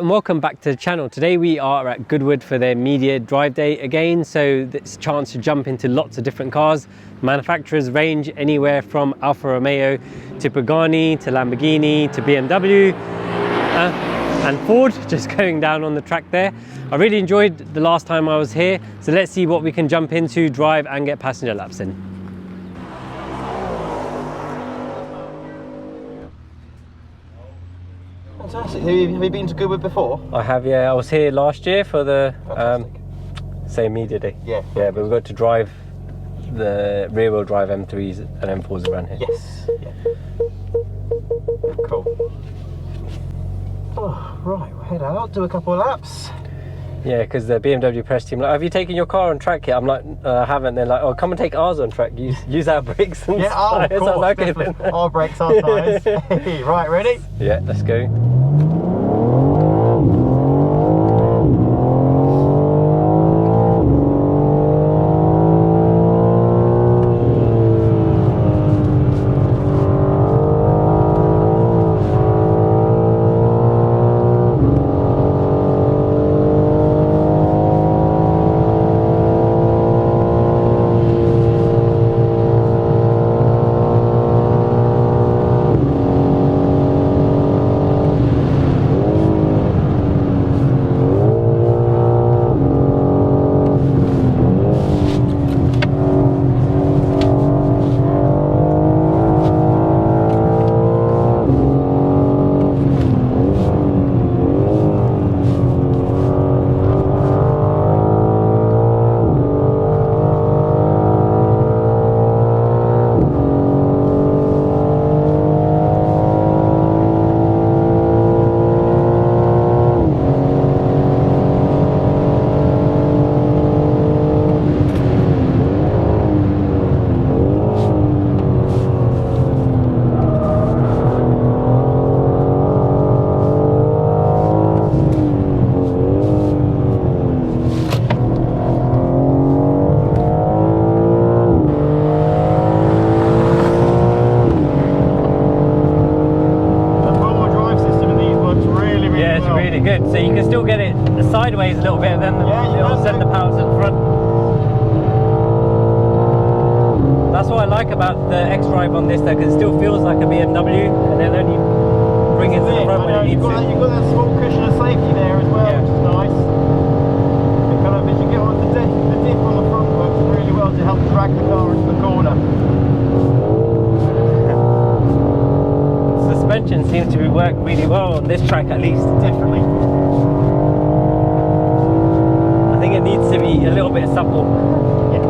and welcome back to the channel. Today we are at Goodwood for their media drive day again, so it's a chance to jump into lots of different cars. Manufacturers range anywhere from Alfa Romeo to Pagani to Lamborghini to BMW and Ford, just going down on the track there. I really enjoyed the last time I was here, so let's see what we can jump into, drive and get passenger laps in. Fantastic. Have you been to Goodwood before? I have, yeah. I was here last year for the same media day. Yeah. Yeah, but we got to drive the rear-wheel drive M3s and M4s around here. Yes. Yeah. Cool. Oh, right. We'll head out, do a couple of laps. Yeah, because the BMW press team like, have you taken your car on track yet? I'm like, I haven't. They're like, oh, come and take ours on track. Use our brakes and yeah, tyres. Oh, of course, like our brakes, our tyres. Right, ready? Yeah, let's go. Good, so you can still get it sideways a little bit and then it'll send the power to the front. That's what I like about the xDrive on this though, because it still feels like a BMW and then only bring it to the front when it needs to. You've got that small cushion of safety there as well, which is nice. It kind of, as you get on the diff on the front works really well to help drag the car into the corner. Suspension seems to work really well on this track at least. Definitely. I think it needs to be a little bit supple. Yeah.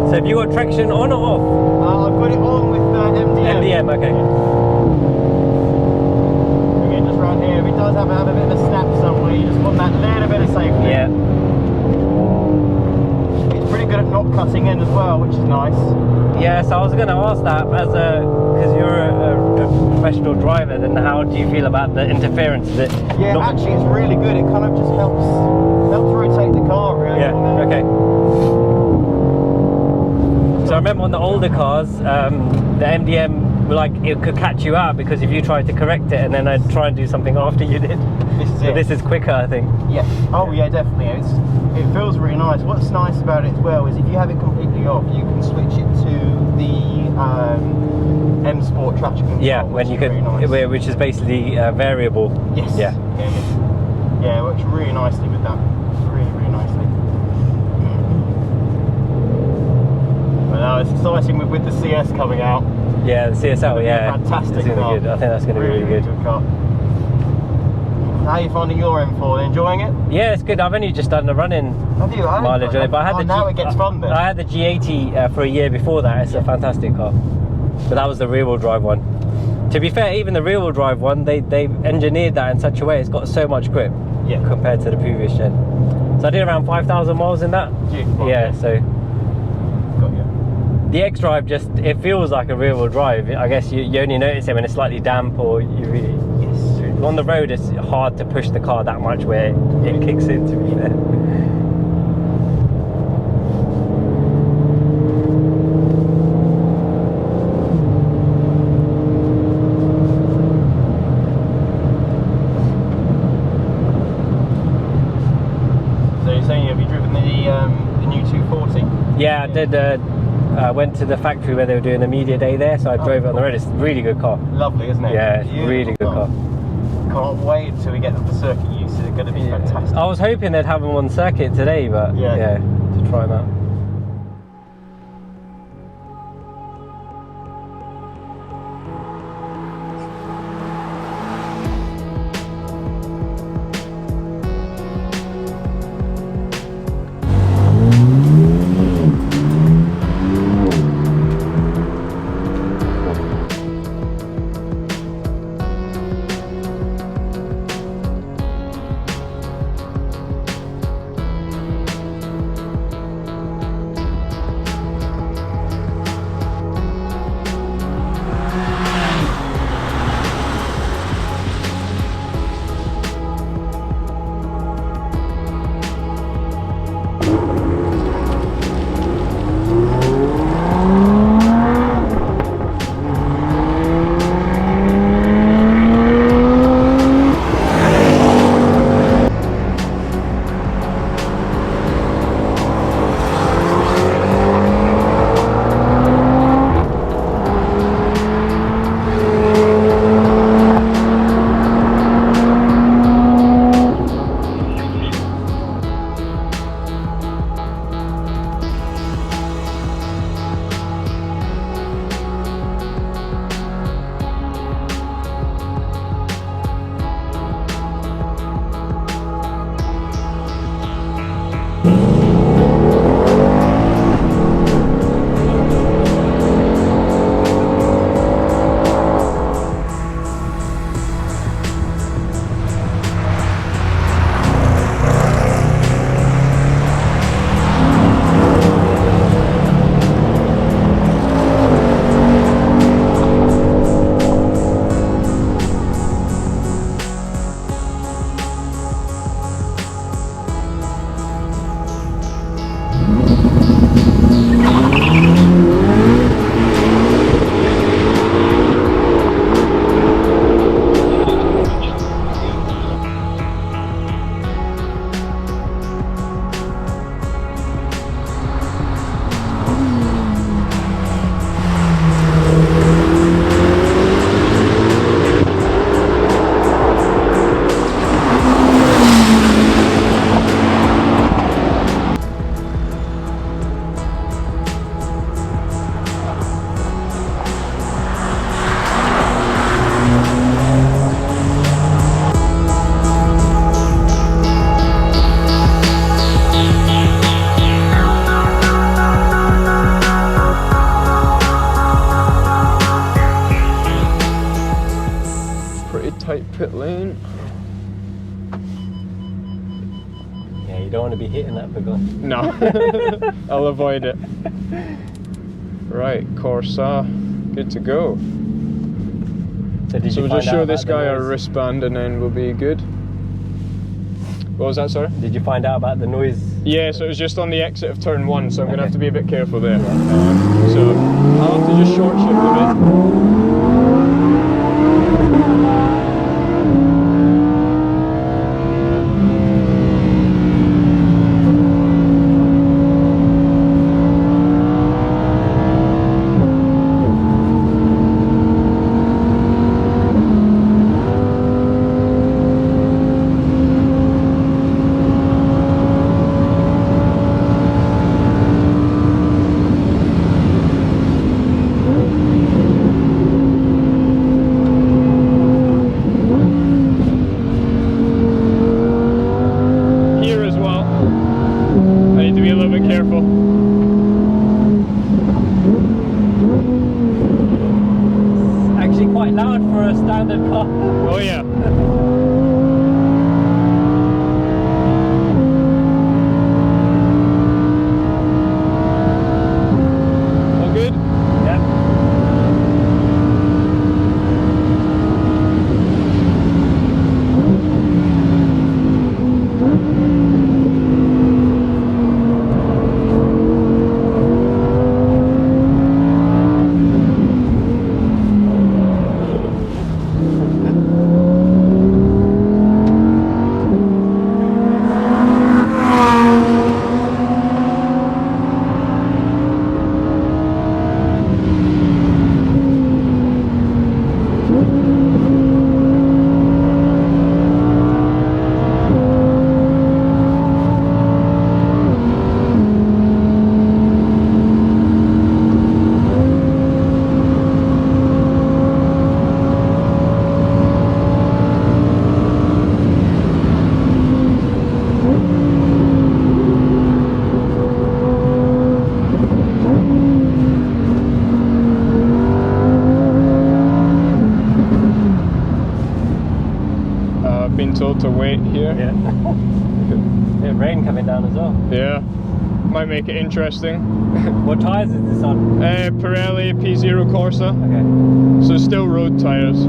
So have you got traction on or off? I've got it on with MDM. MDM, okay. Here, if it does have a bit of a snap somewhere, you just want that little bit of safety. Yeah. It's pretty good at not cutting in as well, which is nice. Yeah, so I was going to ask that, because you're a professional driver, then how do you feel about the interference? Yeah, actually it's really good. It kind of just helps rotate the car really. Yeah, okay. So I remember on the older cars, the MDM, like it could catch you out because if you tried to correct it and then I'd try and do something after you did. This is quicker, I think. Yeah. Oh yeah, definitely. It feels really nice. What's nice about it as well is if you have it completely off, you can switch it to the M Sport traction control. Yeah, when you can, really nice. Which is basically variable. Yes. Yeah. Yeah, it works really nicely with that. Really nicely. But now it's exciting with the CS coming out. Yeah, the CSL, yeah. Fantastic. It's gonna be good. I think that's going to be really good. Car. How are you finding your M4? Enjoying it? Yeah, it's good. I've only just done the running mileage on it, but I had now it gets fun then. I had the G80 for a year before that. It's a fantastic car. But that was the rear-wheel drive one. To be fair, even the rear-wheel drive one, they engineered that in such a way it's got so much grip compared to the previous gen. So I did around 5,000 miles in that. Yeah, so got you. The xDrive just, it feels like a rear-wheel drive. I guess you only notice it when it's slightly damp or you really... Yes. On the road, it's hard to push the car that much where it kicks in, to be fair. Yeah, I did. Went to the factory where they were doing the media day there, so I drove it on the road. It's a really good car. Lovely, isn't it? Yeah, it's a really good car. Can't wait until we get them for circuit use. It's going to be fantastic. I was hoping they'd have them on circuit today, but yeah to try them out. Tight pit lane. Yeah, you don't want to be hitting that big one. No, I'll avoid it. Right, Corsa, good to go. So we'll just show this guy our wristband and then we'll be good. What was that, sorry? Did you find out about the noise? Yeah, so it was just on the exit of turn 1, so I'm going to have to be a bit careful there. So I'll have to just short shift a bit. Oh yeah. All good? Yeah. make it interesting. What tyres is this on? Pirelli P0 Corsa, Okay. so still road tyres.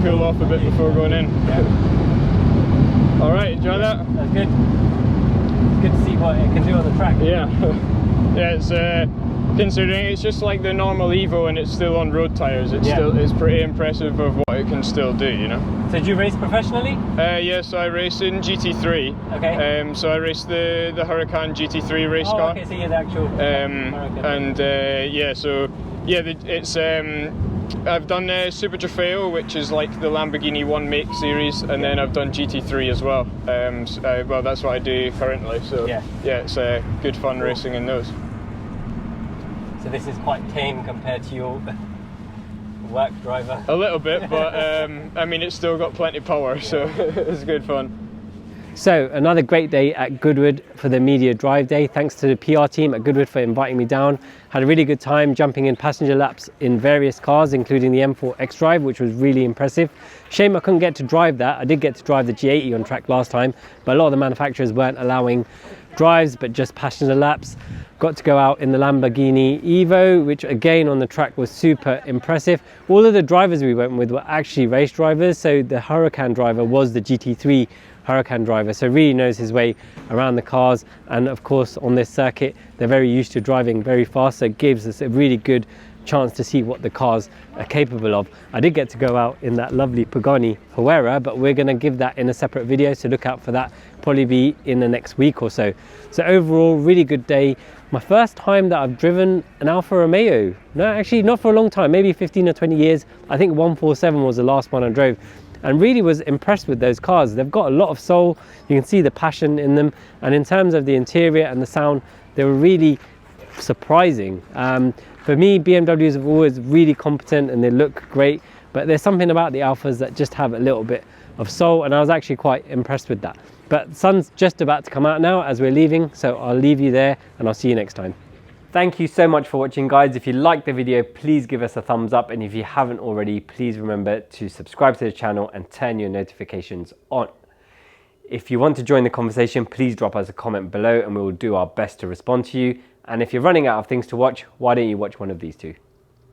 Cool off a bit before going in. Yeah. Alright, enjoy that? That's good. It's good to see what it can do on the track. Yeah. Yeah, it's considering it's just like the normal Evo and it's still on road tyres, it's pretty impressive of what it can still do, you know. So do you race professionally? Yeah, so I race in GT3. Okay. So I race the Huracan GT3 race car. Okay, so you're the actual And yeah, so yeah, it's I've done Super Trofeo, which is like the Lamborghini One Make series, and then I've done GT3 as well. Well, that's what I do currently. So yeah, it's good fun racing in those. So this is quite tame compared to your work driver. A little bit, but I mean, it's still got plenty of power, so it's good fun. So another great day at Goodwood for the media drive day. Thanks to the PR team at Goodwood for inviting me down. Had a really good time jumping in passenger laps in various cars, including the M4 xDrive, which was really impressive. Shame I couldn't get to drive that. I did get to drive the G80 on track last time, but a lot of the manufacturers weren't allowing drives, but just passenger laps. Got to go out in the Lamborghini Evo, which again on the track was super impressive. All of the drivers we went with were actually race drivers. So the Huracan driver was the GT3 Huracan driver, so really knows his way around the cars, and of course on this circuit they're very used to driving very fast, so it gives us a really good chance to see what the cars are capable of. I did get to go out in that lovely Pagani Huayra, but we're going to give that in a separate video, so look out for that, probably be in the next week or so. So overall, really good day. My first time that I've driven an Alfa Romeo. No, actually not for a long time, maybe 15 or 20 years. I think 147 was the last one I drove, and really was impressed with those cars. They've got a lot of soul, you can see the passion in them, and in terms of the interior and the sound, they were really surprising. For me, BMWs have always really competent and they look great, but there's something about the Alphas that just have a little bit of soul, and I was actually quite impressed with that. But the sun's just about to come out now as we're leaving, so I'll leave you there and I'll see you next time. Thank you so much for watching, guys. If you liked the video, please give us a thumbs up, and if you haven't already, please remember to subscribe to the channel and turn your notifications on. If you want to join the conversation, please drop us a comment below and we will do our best to respond to you. And if you're running out of things to watch, why don't you watch one of these two?